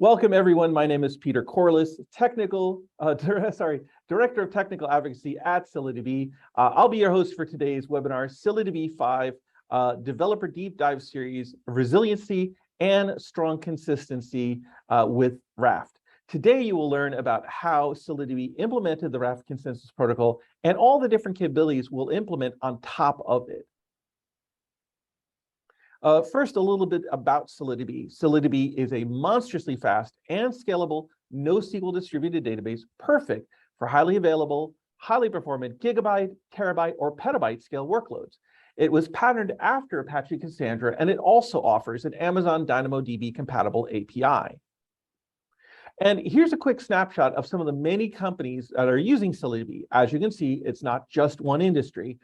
Welcome, everyone. My name is Peter Corliss, Director of Technical Advocacy at ScyllaDB. I'll be your host for today's webinar, ScyllaDB 5, Developer Deep Dive Series, Resiliency and Strong Consistency with Raft. Today, you will learn about how ScyllaDB implemented the Raft Consensus Protocol and all the different capabilities we'll implement on top of it. First, a little bit about ScyllaDB. ScyllaDB is a monstrously fast and scalable NoSQL distributed database, perfect for highly available, highly performant gigabyte, terabyte, or petabyte scale workloads. It was patterned after Apache Cassandra, and it also offers an Amazon DynamoDB compatible API. And here's a quick snapshot of some of the many companies that are using ScyllaDB. As you can see, it's not just one industry.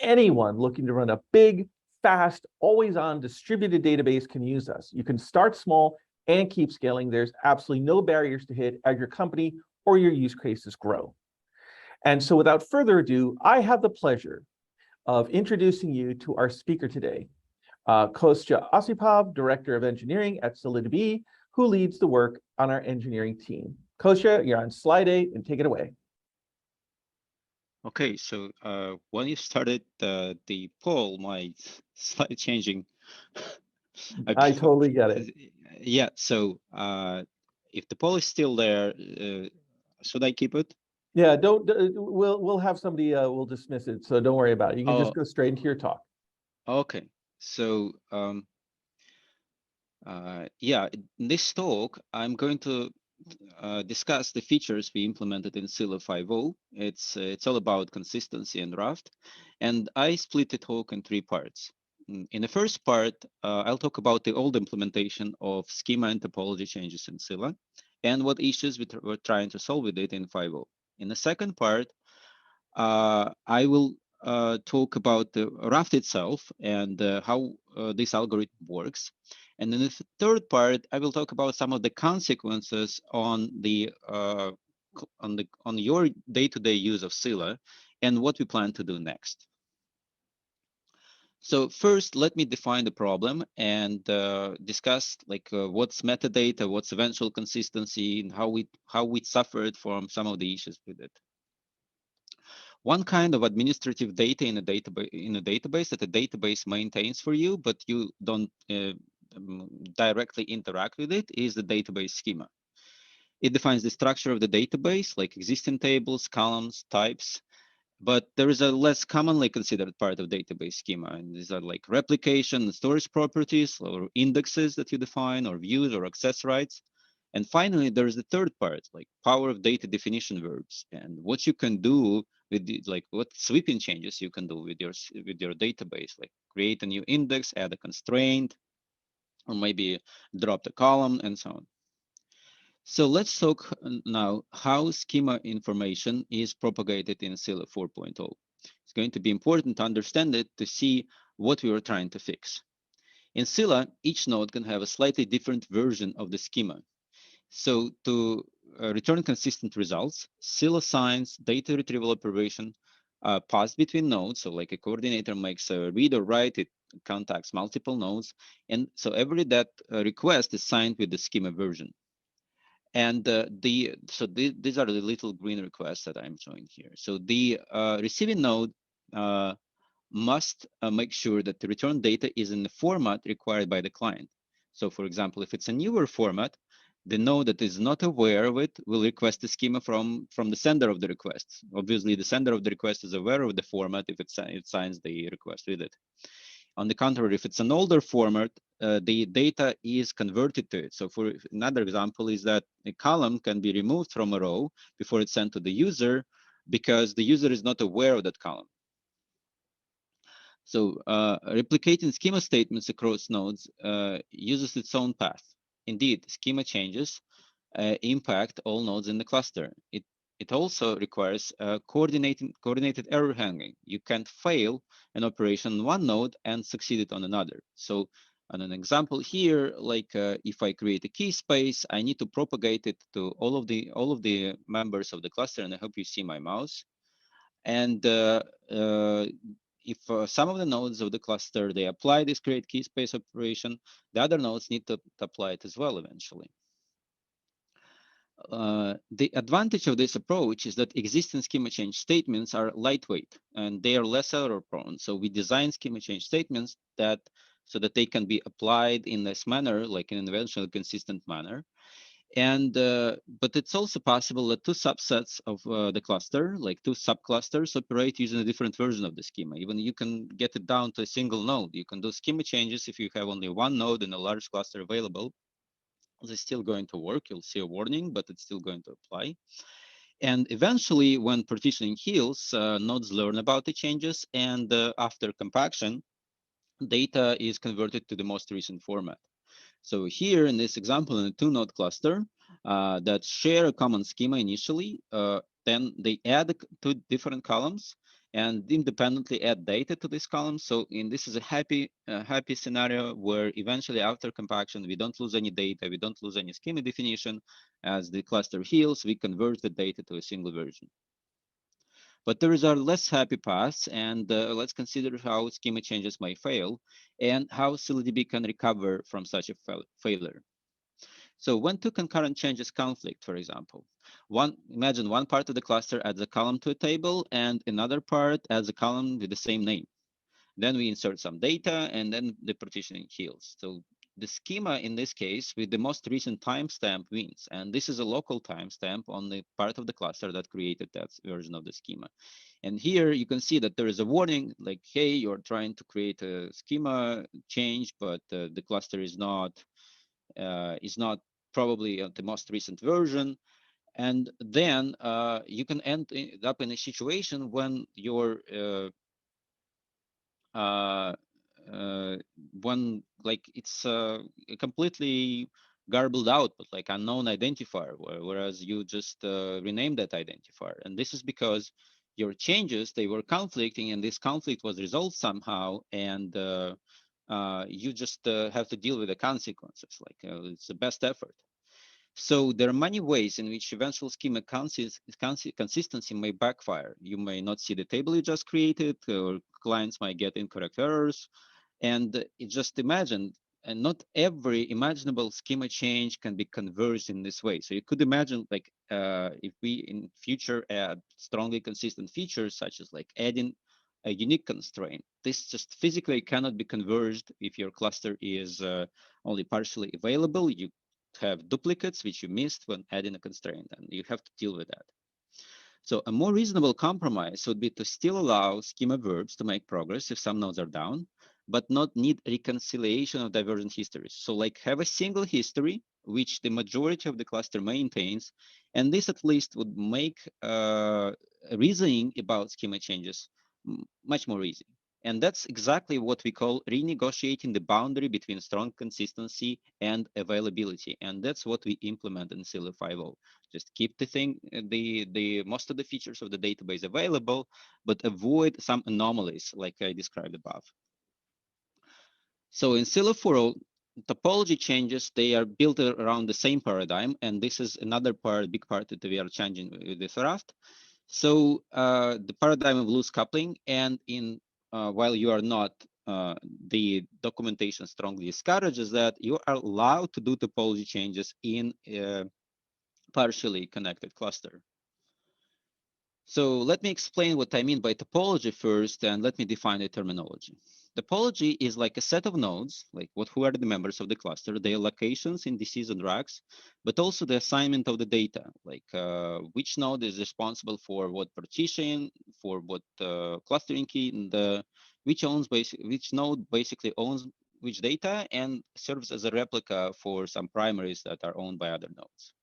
Anyone looking to run a big, fast, always-on distributed database can use us. You can start small and keep scaling. There's absolutely no barriers to hit as your company or your use cases grow. And so without further ado, I have the pleasure of introducing you to our speaker today, Kostya Osipov, Director of Engineering at ScyllaDB, who leads the work on our engineering team. Kostya, you're on slide 8 and take it away. Okay, so when you started the poll, my slide changing. I totally get it. Yeah, so if the poll is still there, should I keep it? Yeah, don't. We'll have somebody. We'll dismiss it, so don't worry about it. You can just go straight into your talk. Okay, so yeah, in this talk, I'm going to discuss the features we implemented in Scylla 5.0. It's all about consistency and Raft, and I split the talk in 3 parts. In the first part, I'll talk about the old implementation of schema and topology changes in Scylla, and what issues we're trying to solve with it in 5.0. In the second part, I will talk about the Raft itself and how this algorithm works. And in the third part, I will talk about some of the consequences on your day-to-day use of Scylla and what we plan to do next. So first, let me define the problem and discuss what's metadata, what's eventual consistency, and how we suffered from some of the issues with it. One kind of administrative data in a database that a database maintains for you, but you don't directly interact with it, is the database schema. It defines the structure of the database, like existing tables, columns, types, but there is a less commonly considered part of database schema, and these are like replication and storage properties, or indexes that you define, or views, or access rights. And finally, there is the third part, like power of data definition verbs, and what you can do with what sweeping changes you can do with your database, like create a new index, add a constraint, or maybe drop the column, and so on. So let's talk now how schema information is propagated in Scylla 4.0. It's going to be important to understand it to see what we were trying to fix. In Scylla, each node can have a slightly different version of the schema. So to return consistent results, Scylla assigns data retrieval operation passed between nodes. So like a coordinator makes a read or write, it contacts multiple nodes. And so every that request is signed with the schema version. And these are the little green requests that I'm showing here. So the receiving node must make sure that the return data is in the format required by the client. So for example, if it's a newer format, the node that is not aware of it will request the schema from the sender of the request. Obviously, the sender of the request is aware of the format if it signs the request with it. On the contrary, if it's an older format, the data is converted to it. So for another example is that a column can be removed from a row before it's sent to the user because the user is not aware of that column. So replicating schema statements across nodes uses its own path. Indeed, schema changes impact all nodes in the cluster. It also requires coordinated error handling. You can't fail an operation on one node and succeed it on another. So on an example here, like if I create a key space, I need to propagate it to all of the members of the cluster, and I hope you see my mouse. And if some of the nodes of the cluster, they apply this create key space operation, the other nodes need to apply it as well eventually. The advantage of this approach is that existing schema change statements are lightweight and they are less error prone. So we design schema change statements that so that they can be applied in this manner, like in an eventually consistent manner. And but it's also possible that two subsets of the cluster, like two subclusters, operate using a different version of the schema. Even you can get it down to a single node. You can do schema changes if you have only one node in a large cluster available. They're still going to work. You'll see a warning, but it's still going to apply. And eventually, when partitioning heals, nodes learn about the changes, and after compaction, data is converted to the most recent format. So here in this example, in a two-node cluster that share a common schema initially, then they add two different columns and independently add data to this column. So this is a happy scenario where eventually after compaction, we don't lose any data, we don't lose any schema definition. As the cluster heals, we convert the data to a single version. But there are less happy paths, and let's consider how schema changes may fail and how ScyllaDB can recover from such a failure. So when two concurrent changes conflict, for example, imagine one part of the cluster adds a column to a table and another part adds a column with the same name. Then we insert some data and then the partitioning heals. So the schema in this case with the most recent timestamp wins. And this is a local timestamp on the part of the cluster that created that version of the schema. And here you can see that there is a warning like, hey, you're trying to create a schema change, but the cluster is not probably the most recent version. And then you can end up in a situation when your uh, when like it's a completely garbled output, like unknown identifier, whereas you just renamed that identifier. And this is because your changes, they were conflicting and this conflict was resolved somehow. And you just have to deal with the consequences. Like it's the best effort. So there are many ways in which eventual schema consistency may backfire. You may not see the table you just created, or clients might get incorrect errors. And just imagine, and not every imaginable schema change can be converged in this way. So you could imagine like if we in future add strongly consistent features, such as like adding a unique constraint, this just physically cannot be converged if your cluster is only partially available. You have duplicates which you missed when adding a constraint, and you have to deal with that. So a more reasonable compromise would be to still allow schema verbs to make progress if some nodes are down, but not need reconciliation of divergent histories. So like have a single history, which the majority of the cluster maintains, and this at least would make reasoning about schema changes much more easy. And that's exactly what we call renegotiating the boundary between strong consistency and availability. And that's what we implement in Scylla 5.0. Just keep the thing, the most of the features of the database available, but avoid some anomalies like I described above. So in Scylla 4.0, topology changes, they are built around the same paradigm. And this is another big part that we are changing with this Raft. So the paradigm of loose coupling, and in while you are not, the documentation strongly discourages that you are allowed to do topology changes in a partially connected cluster. So let me explain what I mean by topology first, and let me define the terminology. Topology is like a set of nodes, like who are the members of the cluster, their locations, indices, and racks, but also the assignment of the data, like which node is responsible for what partition, for what clustering key, and which node basically owns which data and serves as a replica for some primaries that are owned by other nodes.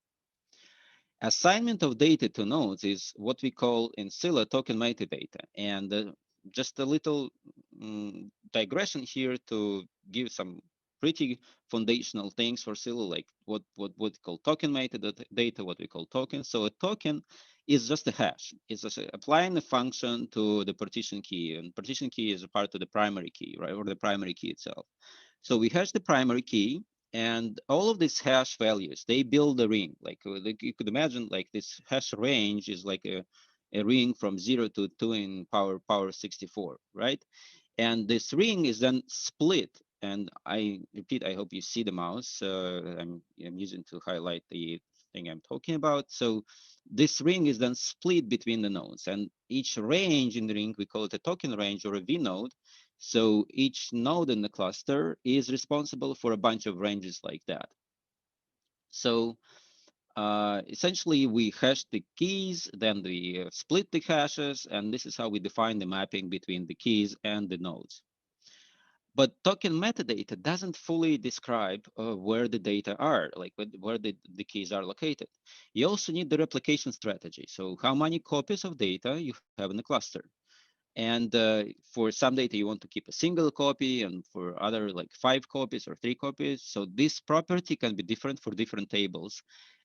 Assignment of data to nodes is what we call in Scylla token metadata. And just a little digression here to give some pretty foundational things for Scylla, like what we call token metadata, what we call tokens. So a token is just a hash. It's just applying a function to the partition key, and partition key is a part of the primary key, right, or the primary key itself. So we hash the primary key, and all of these hash values, they build a ring. Like you could imagine, like this hash range is like a ring from 0 to 2 in power 64, right? And this ring is then split. And I repeat, I hope you see the mouse. I'm using to highlight the thing I'm talking about. So this ring is then split between the nodes, and each range in the ring, we call it a token range or a V node. So each node in the cluster is responsible for a bunch of ranges like that. So essentially, we hash the keys, then we split the hashes, and this is how we define the mapping between the keys and the nodes. But token metadata doesn't fully describe where the data are, like where the keys are located. You also need the replication strategy. So how many copies of data you have in the cluster. And for some data, you want to keep a single copy, and for other like 5 copies or 3 copies. So this property can be different for different tables.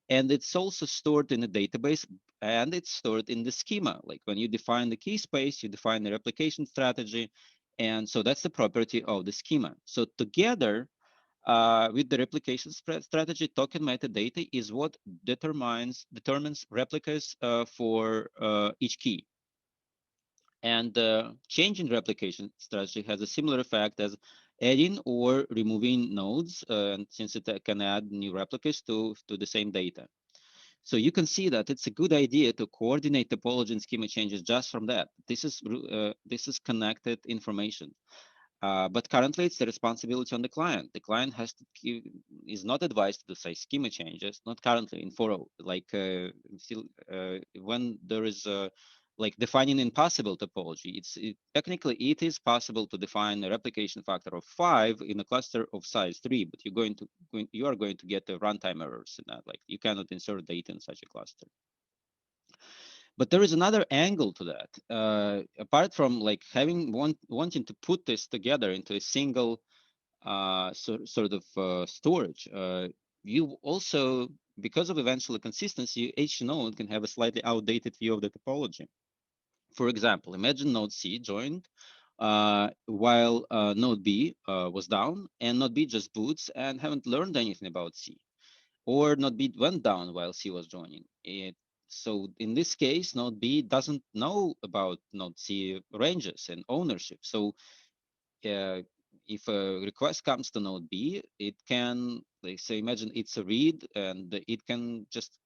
And it's also stored in a database, and it's stored in the schema. Like when you define the key space, you define the replication strategy. And so that's the property of the schema. So together with the replication strategy, token metadata is what determines replicas for each key. And changing replication strategy has a similar effect as adding or removing nodes, since it can add new replicas to the same data. So you can see that it's a good idea to coordinate topology and schema changes just from that. This is connected information. But currently, it's the responsibility on the client. The client is not advised to do, say, schema changes. Not currently in 4.0. Like still, when there is like defining impossible topology, technically it is possible to define a replication factor of 5 in a cluster of size 3, but you are going to get the runtime errors in that. Like you cannot insert data in such a cluster. But there is another angle to that. Apart from like wanting to put this together into a single sort of storage, you also, because of eventual consistency, each node can have a slightly outdated view of the topology. For example, imagine node C joined while node B was down, and node B just boots and haven't learned anything about C, or node B went down while C was joining it. So in this case, node B doesn't know about node C ranges and ownership. So if a request comes to node B, it can, like, say, imagine it's a read, and it can just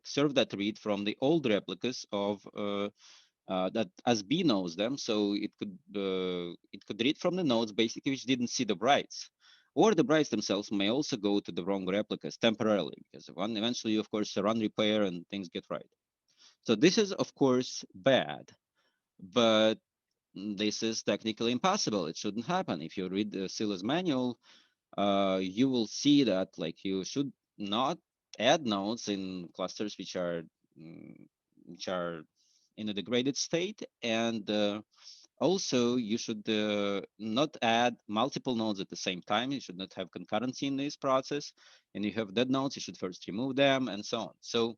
serve that read from the old replicas of that as B knows them. So it could read from the nodes basically which didn't see the writes. Or the writes themselves may also go to the wrong replicas temporarily, because eventually, of course, run repair and things get right. So this is, of course, bad, but this is technically impossible. It shouldn't happen. If you read Scylla's manual, you will see that like you should not add nodes in clusters which are in a degraded state, and also you should not add multiple nodes at the same time. You should not have concurrency in this process, and you have dead nodes, you should first remove them, and so on. So,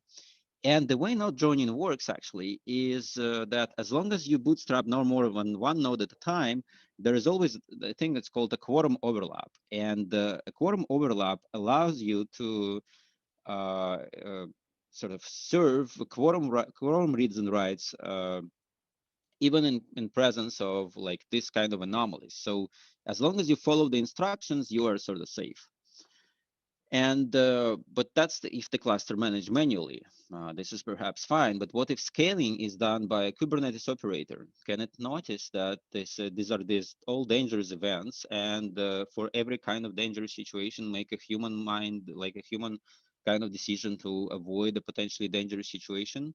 and the way node joining works actually is that as long as you bootstrap no more than one node at a time, there is always a thing that's called a quorum overlap. And a quorum overlap allows you to uh, uh, sort of serve quorum reads and writes even in presence of like this kind of anomalies. So as long as you follow the instructions, you are sort of safe. And but that's if the cluster managed manually. This is perhaps fine, but what if scaling is done by a Kubernetes operator? Can it notice that these are all dangerous events, and for every kind of dangerous situation, make a human mind, like a human kind of decision to avoid a potentially dangerous situation?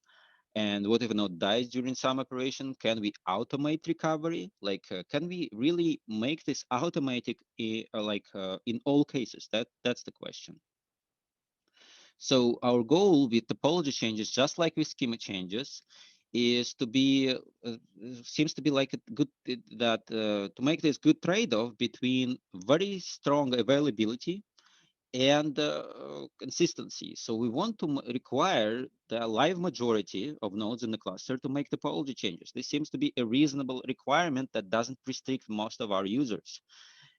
And what if a node dies during some operation? Can we automate recovery? Like, can we really make this automatic, in all cases? That's the question. So our goal with topology changes, just like with schema changes, is to be seems to be like a good to make this good trade-off between very strong availability and consistency. So we want to require the live majority of nodes in the cluster to make topology changes. This seems to be a reasonable requirement that doesn't restrict most of our users.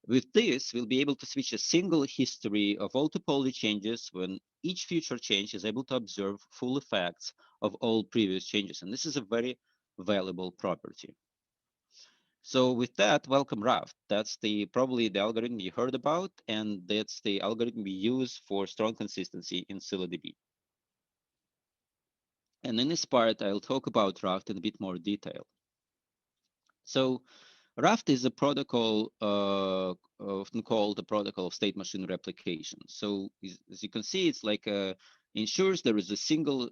With this, we'll be able to switch a single history of all topology changes when each future change is able to observe full effects of all previous changes. And this is a very valuable property. So with that, welcome Raft. That's probably the algorithm you heard about, and that's the algorithm we use for strong consistency in ScyllaDB. And in this part, I'll talk about Raft in a bit more detail. So Raft is a protocol often called the protocol of state machine replication. So as you can see, it's like ensures there is a single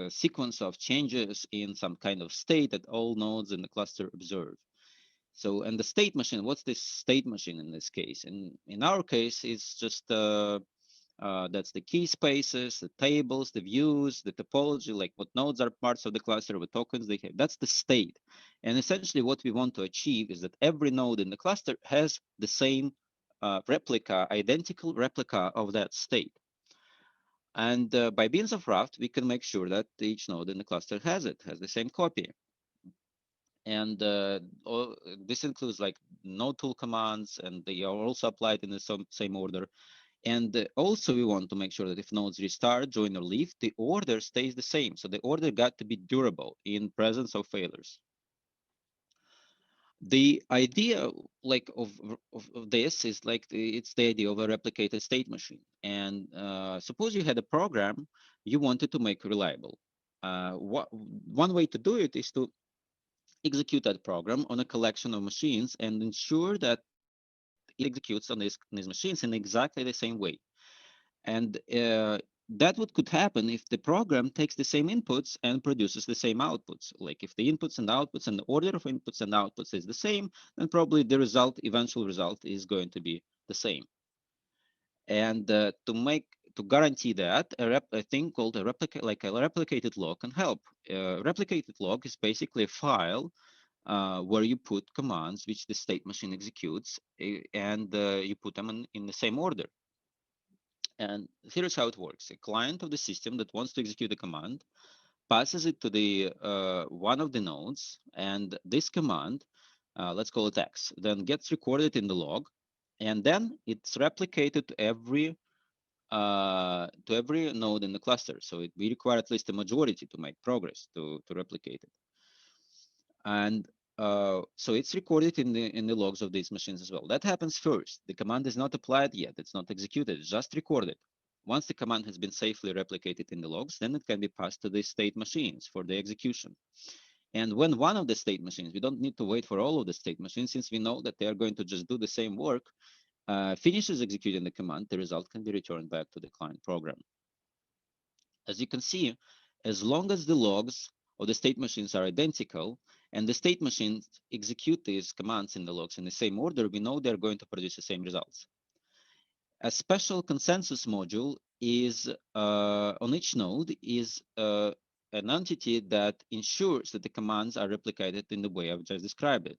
sequence of changes in some kind of state that all nodes in the cluster observe. So, and the state machine, what's this state machine in this case? In our case, it's just that's the key spaces, the tables, the views, the topology, like what nodes are parts of the cluster, what tokens they have. That's the state. And essentially what we want to achieve is that every node in the cluster has the same replica, identical replica of that state. And by means of Raft, we can make sure that each node in the cluster has the same copy. And this includes like node tool commands, and they are also applied in the same order. And also we want to make sure that if nodes restart, join or leave, the order stays the same. So the order got to be durable in presence of failures. The idea like of this is like it's the idea of a replicated state machine. And suppose you had a program you wanted to make reliable. One way to do it is to execute that program on a collection of machines and ensure that it executes on these machines in exactly the same way. And that what could happen if the program takes the same inputs and produces the same outputs. Like if the inputs and outputs and the order of inputs and outputs is the same, then probably the eventual result is going to be the same. And to guarantee that, a thing called a replicated log can help. Replicated log is basically a file where you put commands which the state machine executes, and you put them in the same order. And here's how it works. A client of the system that wants to execute a command passes it to the one of the nodes, and this command, let's call it X, then gets recorded in the log, and then it's replicated to every node in the cluster. So we require at least a majority to make progress to replicate it. And so it's recorded in the logs of these machines as well. That happens first. The command is not applied yet. It's not executed. It's just recorded. Once the command has been safely replicated in the logs, then it can be passed to the state machines for the execution. And when one of the state machines, we don't need to wait for all of the state machines, since we know that they are going to just do the same work, finishes executing the command, the result can be returned back to the client program. As you can see, as long as the logs of the state machines are identical and the state machines execute these commands in the logs in the same order, we know they're going to produce the same results. A special consensus module is on each node is an entity that ensures that the commands are replicated in the way I've just described it.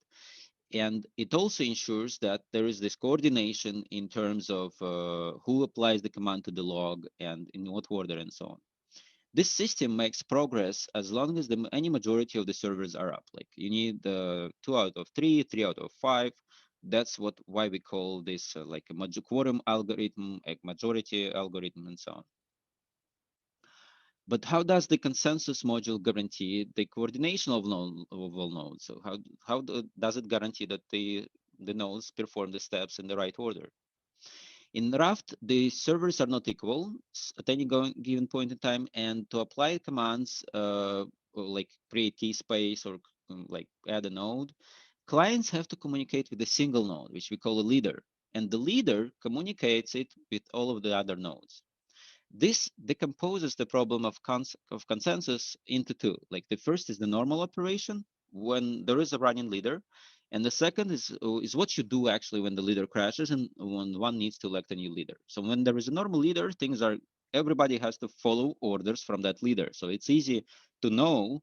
And it also ensures that there is this coordination in terms of who applies the command to the log and in what order and so on. This system makes progress as long as any majority of the servers are up. Like you need 2 out of 3, 3 out of 5. That's why we call this like a quorum algorithm, a majority algorithm, and so on. But how does the consensus module guarantee the coordination of all nodes? So how does it guarantee that the nodes perform the steps in the right order? In Raft, the servers are not equal at any given point in time, and to apply commands like create key space or like add a node, clients have to communicate with a single node, which we call a leader, and the leader communicates it with all of the other nodes. This decomposes the problem of consensus into two. Like the first is the normal operation when there is a running leader, and the second is what you do actually when the leader crashes and when one needs to elect a new leader. So when there is a normal leader, everybody has to follow orders from that leader. So it's easy to know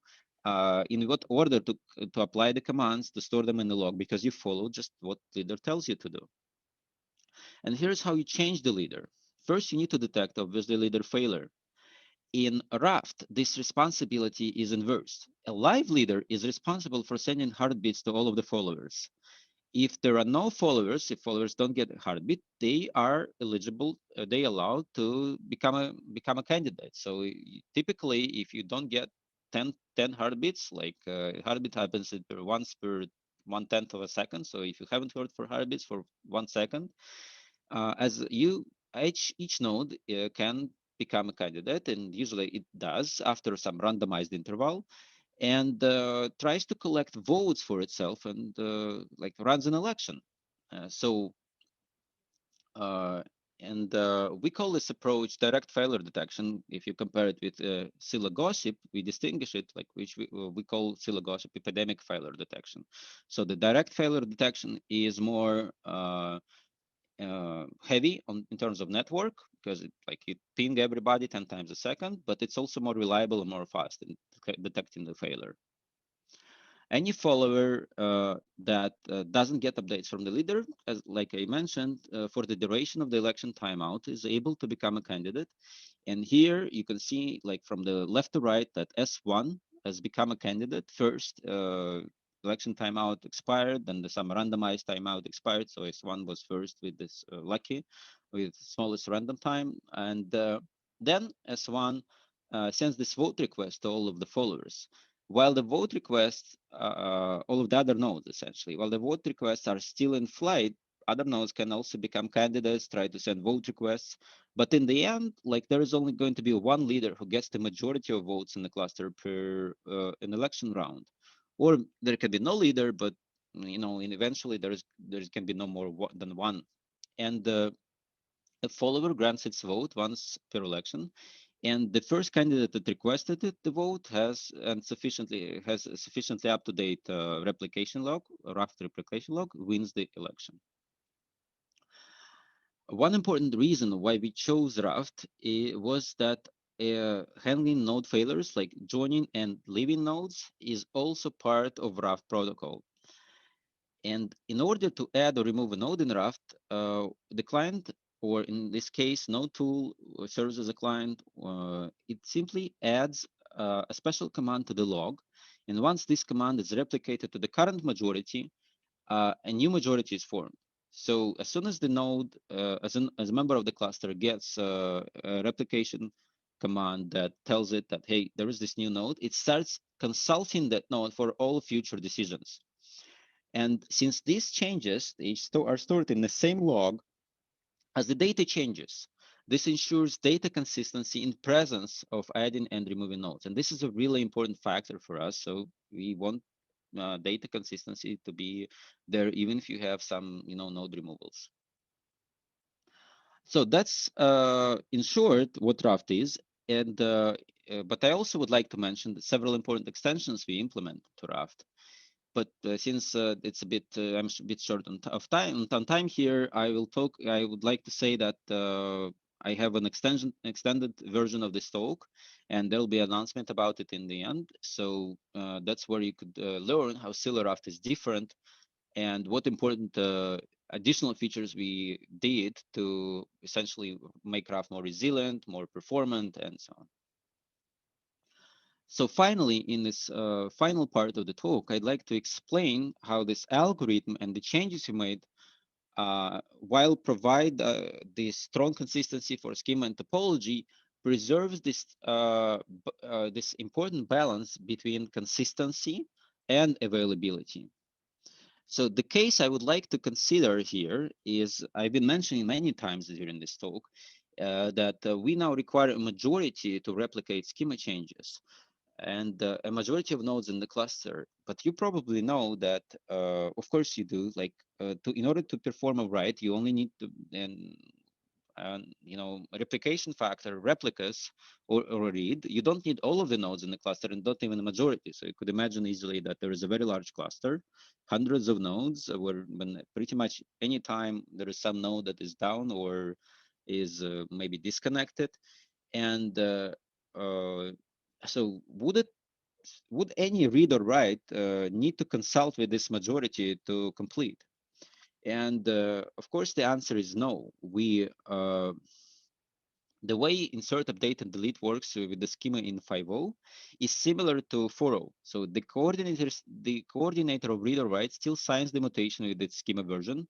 in what order to apply the commands, to store them in the log, because you follow just what leader tells you to do. And here's how you change the leader. First, you need to detect obviously leader failure. In Raft, this responsibility is inverse. A live leader is responsible for sending heartbeats to all of the followers. If there are no followers, if followers don't get a heartbeat, they are eligible, they allowed to become a candidate. So typically, if you don't get 10 heartbeats, like heartbeat happens once per 1/10 of a second. So if you haven't heard for heartbeats for 1 second, as you each node can become a candidate, and usually it does after some randomized interval, and tries to collect votes for itself and like runs an election. So uh, we call this approach direct failure detection. If you compare it with Scylla gossip, we distinguish it, like which we call Scylla gossip epidemic failure detection. So the direct failure detection is more heavy in terms of network, because it like you ping everybody 10 times a second, but it's also more reliable and more fast in detecting the failure. Any follower that doesn't get updates from the leader, as like I mentioned, for the duration of the election timeout is able to become a candidate. And here you can see, like from the left to right, that S1 has become a candidate first. Election timeout expired, then some randomized timeout expired. So S1 was first with this lucky, with smallest random time. And then S1 sends this vote request to all of the followers. While the vote requests, all of the other nodes essentially, while the vote requests are still in flight, other nodes can also become candidates, try to send vote requests. But in the end, like there is only going to be one leader who gets the majority of votes in the cluster per an election round. Or there can be no leader, but and eventually there can be no more than one. And a follower grants its vote once per election, and the first candidate that requested it, the vote has a sufficiently up-to-date replication log, Raft replication log, wins the election. One important reason why we chose Raft was that handling node failures like joining and leaving nodes is also part of Raft protocol. And in order to add or remove a node in Raft, the client, or in this case, node tool serves as a client, it simply adds a special command to the log. And once this command is replicated to the current majority, a new majority is formed. So as soon as the node, as a member of the cluster gets a replication command that tells it that, hey, there is this new node, it starts consulting that node for all future decisions. And since these changes are stored in the same log, as the data changes, this ensures data consistency in presence of adding and removing nodes. And this is a really important factor for us. So we want data consistency to be there, even if you have some, node removals. So that's, in short, what Raft is. And but I also would like to mention several important extensions we implement to Raft. But since it's a bit, I'm a bit short of time here, I would like to say that I have an extended version of this talk, and there'll be an announcement about it in the end. So that's where you could learn how ScyllaRaft is different and what important additional features we did to essentially make Raft more resilient, more performant, and so on. So finally, in this final part of the talk, I'd like to explain how this algorithm and the changes we made, while provide this strong consistency for schema and topology, preserves this important balance between consistency and availability. So the case I would like to consider here is, I've been mentioning many times during this talk, that we now require a majority to replicate schema changes, and a majority of nodes in the cluster. But you probably know that, of course you do, like in order to perform a write, you only need to, replication factor, replicas, or a read. You don't need all of the nodes in the cluster, and not even a majority. So you could imagine easily that there is a very large cluster, hundreds of nodes, where when pretty much any time there is some node that is down or is maybe disconnected. And so would any read or write need to consult with this majority to complete? And of course, the answer is no. The way insert, update, and delete works with the schema in 5.0 is similar to 4.0. So the coordinator of read or write still signs the mutation with its schema version.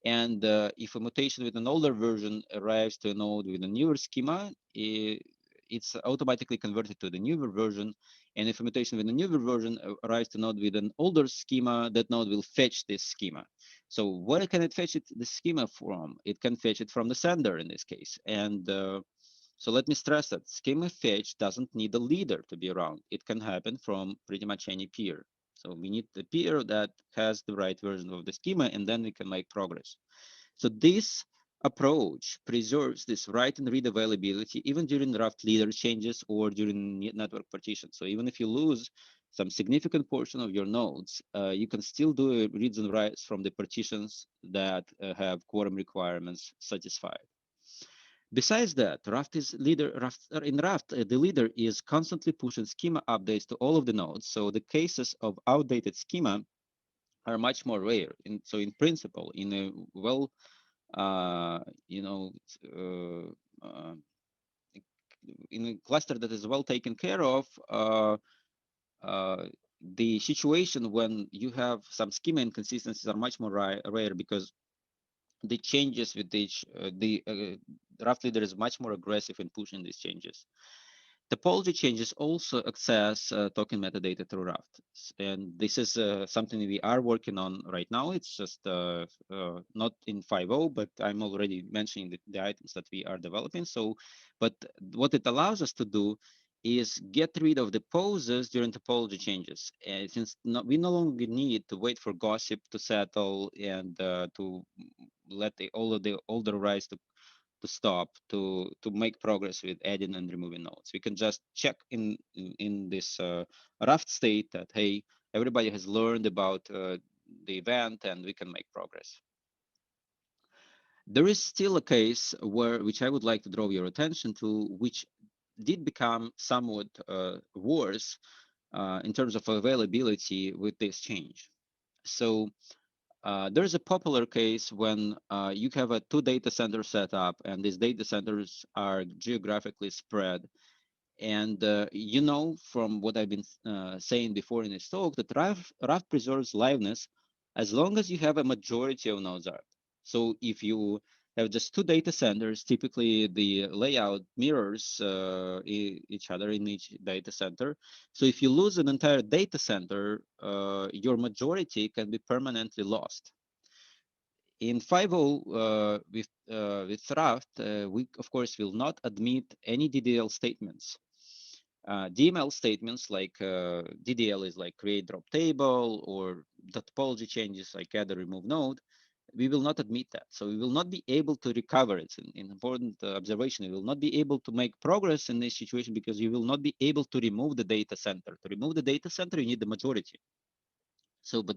And if a mutation with an older version arrives to a node with a newer schema, it's automatically converted to the newer version. And if a mutation with a newer version arrives to node with an older schema, that node will fetch this schema. So where can it fetch the schema from? It can fetch it from the sender in this case. And so let me stress that schema fetch doesn't need a leader to be around. It can happen from pretty much any peer. So we need the peer that has the right version of the schema, and then we can make progress. So this approach preserves this write and read availability even during Raft leader changes or during network partition. So even if you lose some significant portion of your nodes, you can still do reads and writes from the partitions that have quorum requirements satisfied. Besides that, in Raft, the leader is constantly pushing schema updates to all of the nodes. So the cases of outdated schema are much more rare. So in principle, in a well, you know, in a cluster that is well taken care of, uh, the situation when you have some schema inconsistencies are much more rare because the changes with each the Raft leader is much more aggressive in pushing these changes. Topology changes also access token metadata through Raft, and this is something we are working on right now. It's just not in 5.0, but I'm already mentioning the items that we are developing. So, but what it allows us to do is get rid of the poses during topology changes. And since we no longer need to wait for gossip to settle and to let all of the older rise to stop to make progress with adding and removing nodes. We can just check in this Raft state that hey, everybody has learned about the event and we can make progress. There is still a case which I would like to draw your attention to, which did become somewhat worse in terms of availability with this change. So there's a popular case when you have a two data center setup and these data centers are geographically spread. And you know from what I've been saying before in this talk that Raft preserves liveness as long as you have a majority of nodes up. So if you have just two data centers, typically the layout mirrors each other in each data center. So if you lose an entire data center, your majority can be permanently lost. In 5.0, with Raft, we of course will not admit any DDL statements. DML statements like DDL is like create drop table or the topology changes like add or remove node. We will not admit that. So we will not be able to recover it. It's an important observation. We will not be able to make progress in this situation because you will not be able to remove the data center. To remove the data center, you need the majority. So, but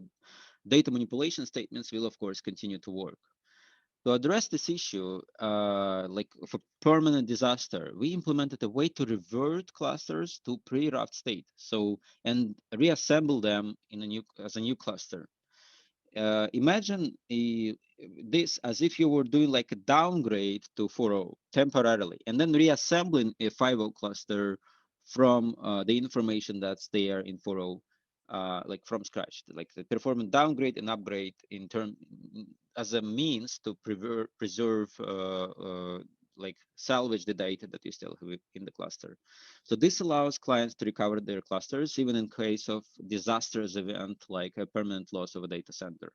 data manipulation statements will of course continue to work. To address this issue, like of a permanent disaster, we implemented a way to revert clusters to pre-Raft state. So, and reassemble them in as a new cluster. Imagine this as if you were doing like a downgrade to 4.0 temporarily, and then reassembling a 5.0 cluster from the information that's there in 4.0, like from scratch, like the performance downgrade and upgrade in term as a means to preserve like salvage the data that you still have in the cluster. So this allows clients to recover their clusters even in case of disastrous event like a permanent loss of a data center.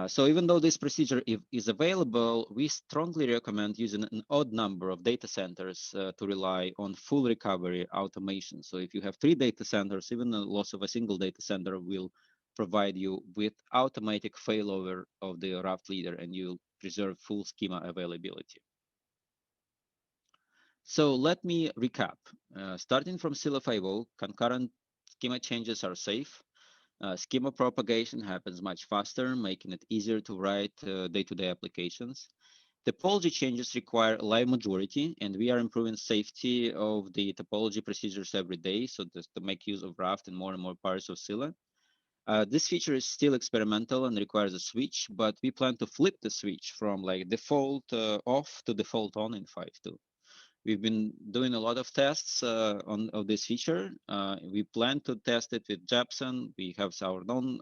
So even though this procedure is available, we strongly recommend using an odd number of data centers to rely on full recovery automation. So if you have 3 data centers, even the loss of a single data center will provide you with automatic failover of the Raft leader and you'll preserve full schema availability. So let me recap. Starting from Scylla 5.0, concurrent schema changes are safe. Schema propagation happens much faster, making it easier to write day-to-day applications. Topology changes require a live majority, and we are improving safety of the topology procedures every day, so to make use of Raft in more and more parts of Scylla. This feature is still experimental and requires a switch, but we plan to flip the switch from like default off to default on in 5.2. We've been doing a lot of tests of this feature. We plan to test it with Jepson. We have our own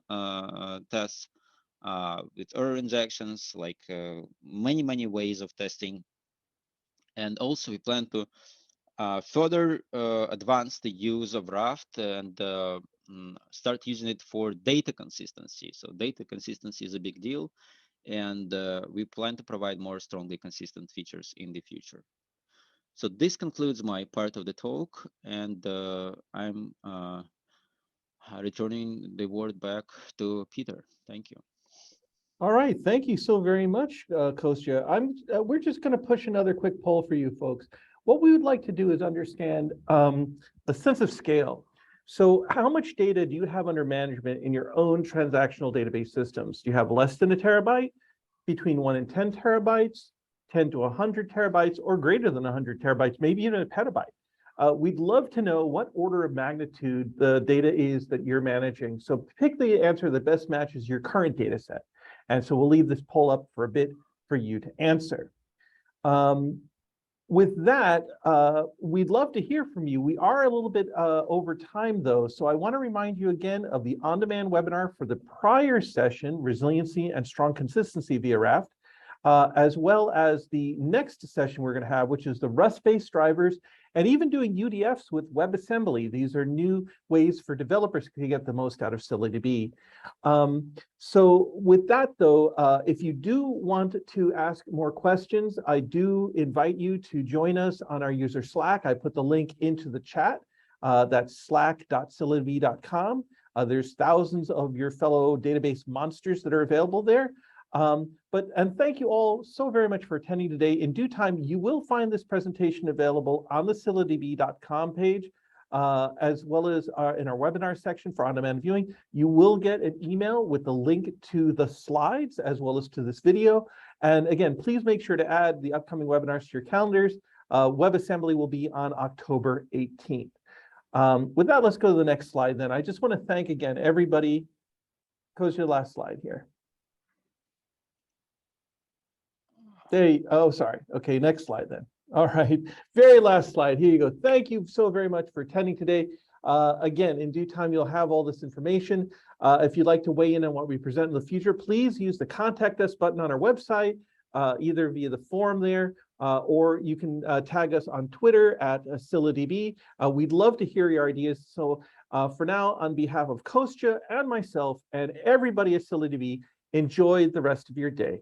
tests with error injections, like many ways of testing. And also we plan to further advance the use of Raft and start using it for data consistency. So data consistency is a big deal, and we plan to provide more strongly consistent features in the future. So this concludes my part of the talk, and I'm returning the word back to Peter. Thank you. All right, thank you so very much, Kostya. We're just going to push another quick poll for you folks. What we would like to do is understand the sense of scale. So how much data do you have under management in your own transactional database systems? Do you have less than a terabyte, between 1 and 10 terabytes, 10 to 100 terabytes, or greater than 100 terabytes, maybe even a petabyte? We'd love to know what order of magnitude the data is that you're managing. So pick the answer that best matches your current data set. And so we'll leave this poll up for a bit for you to answer. With that, we'd love to hear from you. We are a little bit over time though, so I want to remind you again of the on-demand webinar for the prior session, Resiliency and Strong Consistency via Raft, as well as the next session we're going to have, which is the Rust-based drivers, and even doing UDFs with WebAssembly. These are new ways for developers to get the most out of ScyllaDB. So with that, though, if you do want to ask more questions, I do invite you to join us on our user Slack. I put the link into the chat. That's slack.scylladb.com. There's thousands of your fellow database monsters that are available there. And thank you all so very much for attending today. In due time, you will find this presentation available on the ScyllaDB.com page, as well as in our webinar section for on-demand viewing. You will get an email with the link to the slides, as well as to this video. And again, please make sure to add the upcoming webinars to your calendars. WebAssembly will be on October 18th. With that, let's go to the next slide then. I just want to thank again everybody. Goes to your last slide here. Oh, sorry. Okay, next slide then. All right, very last slide. Here you go. Thank you so very much for attending today. Again, in due time, you'll have all this information. If you'd like to weigh in on what we present in the future, please use the Contact Us button on our website, either via the forum there, or you can tag us on Twitter at ScyllaDB. We'd love to hear your ideas. So for now, on behalf of Kostya and myself and everybody at ScyllaDB, enjoy the rest of your day.